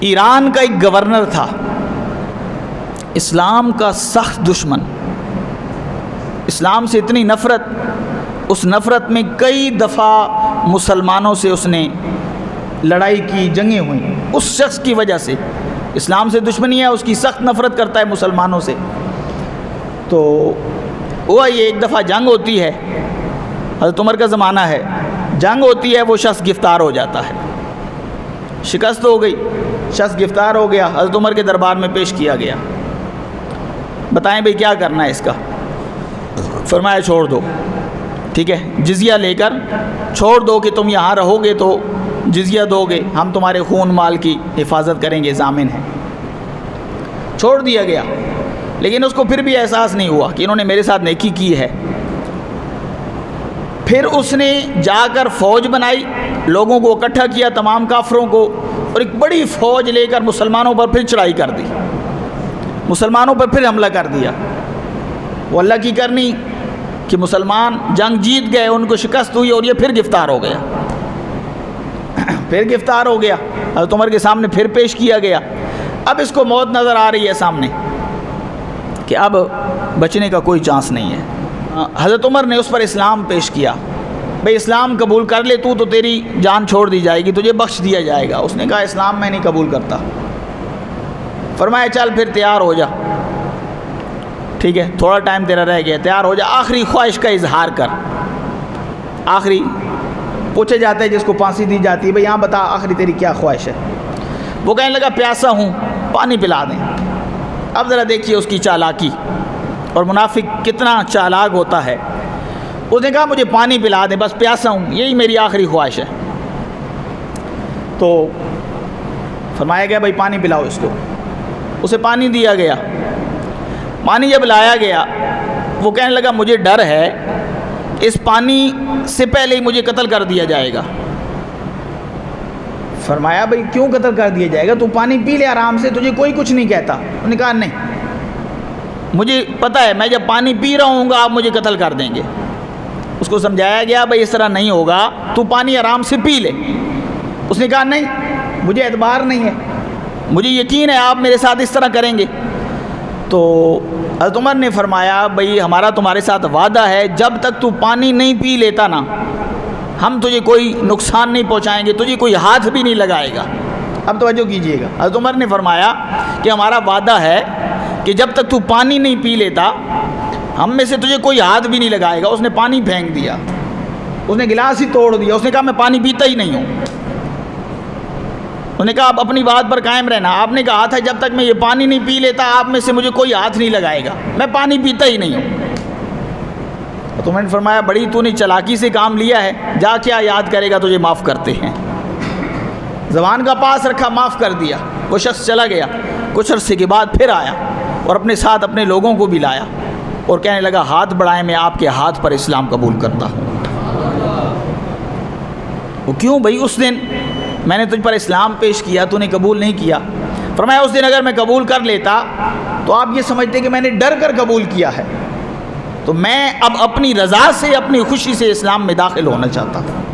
ایران کا ایک گورنر تھا، اسلام کا سخت دشمن، اسلام سے اتنی نفرت، اس نفرت میں کئی دفعہ مسلمانوں سے اس نے لڑائی کی، جنگیں ہوئیں اس شخص کی وجہ سے۔ اسلام سے دشمنی ہے، اس کی سخت نفرت کرتا ہے مسلمانوں سے۔ تو ہوا یہ، ایک دفعہ جنگ ہوتی ہے، حضرت عمر کا زمانہ ہے، جنگ ہوتی ہے، وہ شخص گرفتار ہو جاتا ہے، شکست ہو گئی، شخص گرفتار ہو گیا، حضرت عمر کے دربار میں پیش کیا گیا۔ بتائیں بھئی کیا کرنا ہے اس کا؟ فرمایا چھوڑ دو، ٹھیک ہے، جزیہ لے کر چھوڑ دو کہ تم یہاں رہو گے تو جزیہ دو گے، ہم تمہارے خون مال کی حفاظت کریں گے، ضامن ہے۔ چھوڑ دیا گیا، لیکن اس کو پھر بھی احساس نہیں ہوا کہ انہوں نے میرے ساتھ نیکی کی ہے۔ پھر اس نے جا کر فوج بنائی، لوگوں کو اکٹھا کیا، تمام کافروں کو، اور ایک بڑی فوج لے کر مسلمانوں پر پھر چڑھائی کر دی، مسلمانوں پر پھر حملہ کر دیا۔ وہ اللہ کی کرنی کہ مسلمان جنگ جیت گئے، ان کو شکست ہوئی، اور یہ پھر گرفتار ہو گیا، پھر گرفتار ہو گیا، حضرت عمر کے سامنے پھر پیش کیا گیا۔ اب اس کو موت نظر آ رہی ہے سامنے کہ اب بچنے کا کوئی چانس نہیں ہے۔ حضرت عمر نے اس پر اسلام پیش کیا، بھئی اسلام قبول کر لے تو تیری جان چھوڑ دی جائے گی، تجھے بخش دیا جائے گا۔ اس نے کہا اسلام میں نہیں قبول کرتا۔ فرمایا چل پھر تیار ہو جا، ٹھیک ہے، تھوڑا ٹائم تیرا رہ گیا، تیار ہو جا، آخری خواہش کا اظہار کر۔ آخری پوچھے جاتے ہیں جس کو پھانسی دی جاتی ہے، بھئی یہاں بتا آخری تیری کیا خواہش ہے؟ وہ کہنے لگا پیاسا ہوں، پانی پلا دیں۔ اب ذرا دیکھیے اس کی چالاکی، اور منافق کتنا چالاک ہوتا ہے۔ اس نے کہا مجھے پانی پلا دیں، بس پیاسا ہوں، یہی میری آخری خواہش ہے۔ تو فرمایا گیا بھئی پانی پلاؤ اس کو۔ اسے پانی دیا گیا۔ پانی جب لایا گیا، وہ کہنے لگا مجھے ڈر ہے اس پانی سے پہلے ہی مجھے قتل کر دیا جائے گا۔ فرمایا بھئی کیوں قتل کر دیا جائے گا؟ تو پانی پی لے آرام سے، تجھے کوئی کچھ نہیں کہتا۔ انہوں نے کہا نہیں، مجھے پتہ ہے میں جب پانی پی رہا ہوں گا آپ مجھے قتل کر دیں گے۔ اس کو سمجھایا گیا بھئی اس طرح نہیں ہوگا، تو پانی آرام سے پی لے۔ اس نے کہا نہیں، مجھے اعتبار نہیں ہے، مجھے یقین ہے آپ میرے ساتھ اس طرح کریں گے۔ تو حضرت عمر نے فرمایا بھئی ہمارا تمہارے ساتھ وعدہ ہے، جب تک تو پانی نہیں پی لیتا نا ہم تجھے کوئی نقصان نہیں پہنچائیں گے، تجھے کوئی ہاتھ بھی نہیں لگائے گا۔ اب توجہ کیجئے گا، حضرت عمر نے فرمایا کہ ہمارا وعدہ ہے کہ جب تک تو پانی نہیں پی لیتا ہم میں سے تجھے کوئی ہاتھ بھی نہیں لگائے گا۔ اس نے پانی پھینک دیا، اس نے گلاس ہی توڑ دیا، اس نے کہا میں پانی پیتا ہی نہیں ہوں۔ انہوں نے کہا آپ اپنی بات پر قائم رہنا، آپ نے کہا تھا جب تک میں یہ پانی نہیں پی لیتا آپ میں سے مجھے کوئی ہاتھ نہیں لگائے گا، میں پانی پیتا ہی نہیں ہوں۔ تو میں نے فرمایا بڑی تو نے چلاکی سے کام لیا ہے، جا کیا یاد کرے گا، تجھے معاف کرتے ہیں۔ زبان کا پاس رکھا، معاف کر دیا۔ وہ شخص چلا گیا، کچھ عرصے کے بعد پھر آیا اور اپنے ساتھ اپنے لوگوں کو بھی لایا اور کہنے لگا ہاتھ بڑھائیں، میں آپ کے ہاتھ پر اسلام قبول کرتا ہوں۔ وہ کیوں بھائی؟ اس دن میں نے تجھ پر اسلام پیش کیا، تو نے قبول نہیں کیا۔ فرمایا اس دن اگر میں قبول کر لیتا تو آپ یہ سمجھتے کہ میں نے ڈر کر قبول کیا ہے، تو میں اب اپنی رضا سے، اپنی خوشی سے اسلام میں داخل ہونا چاہتا ہوں۔